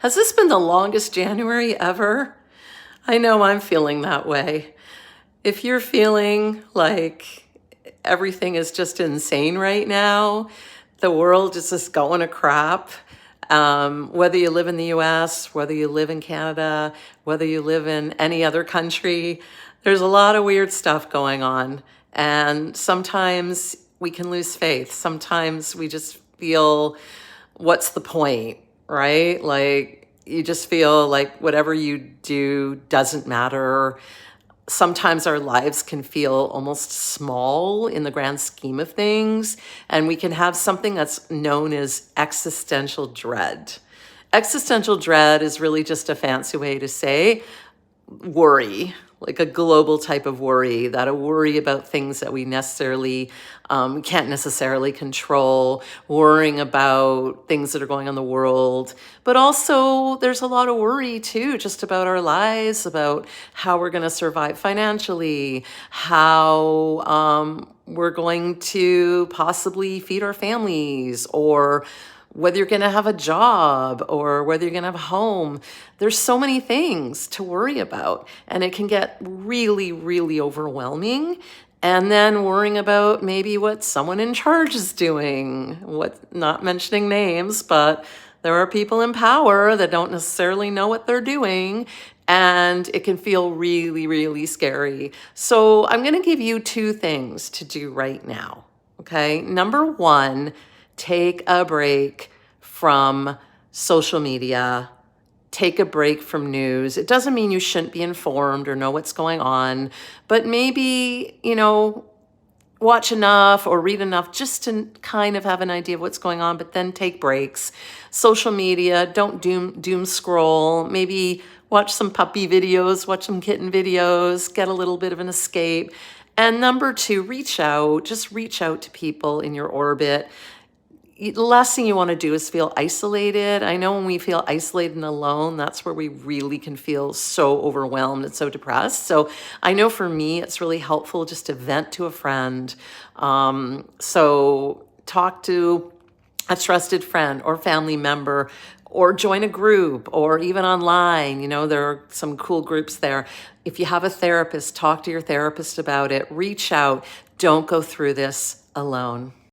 Has this been the longest January ever? I know I'm feeling that way. If you're feeling like everything is just insane right now, the world is just going to crap, whether you live in the US, whether you live in Canada, whether you live in any other country, there's a lot of weird stuff going on. And sometimes we can lose faith. Sometimes we just feel, what's the point, right? Like you just feel like whatever you do doesn't matter. Sometimes our lives can feel almost small in the grand scheme of things, and we can have something that's known as existential dread. Existential dread is really just a fancy way to say worry, like a global type of worry, that a worry about things that we necessarily can't necessarily control, worrying about things that are going on in the world. But also there's a lot of worry too, just about our lives, about how we're going to survive financially, how we're going to possibly feed our families, or whether you're going to have a job or whether you're going to have a home. There's so many things to worry about, and it can get really, really overwhelming. And then worrying about maybe what someone in charge is doing, not mentioning names, but there are people in power that don't necessarily know what they're doing, and it can feel really, really scary. So I'm going to give you two things to do right now. Okay. Number one, take a break from social media. Take a break from news. It doesn't mean you shouldn't be informed or know what's going on, but maybe, watch enough or read enough just to kind of have an idea of what's going on, but then take breaks. Social media, don't doom scroll. Maybe watch some puppy videos, watch some kitten videos, get a little bit of an escape. And number two, just reach out to people in your orbit. The last thing you want to do is feel isolated. I know when we feel isolated and alone, that's where we really can feel so overwhelmed and so depressed. So I know for me, it's really helpful just to vent to a friend. So talk to a trusted friend or family member, or join a group, or even online. There are some cool groups there. If you have a therapist, talk to your therapist about it. Reach out. Don't go through this alone.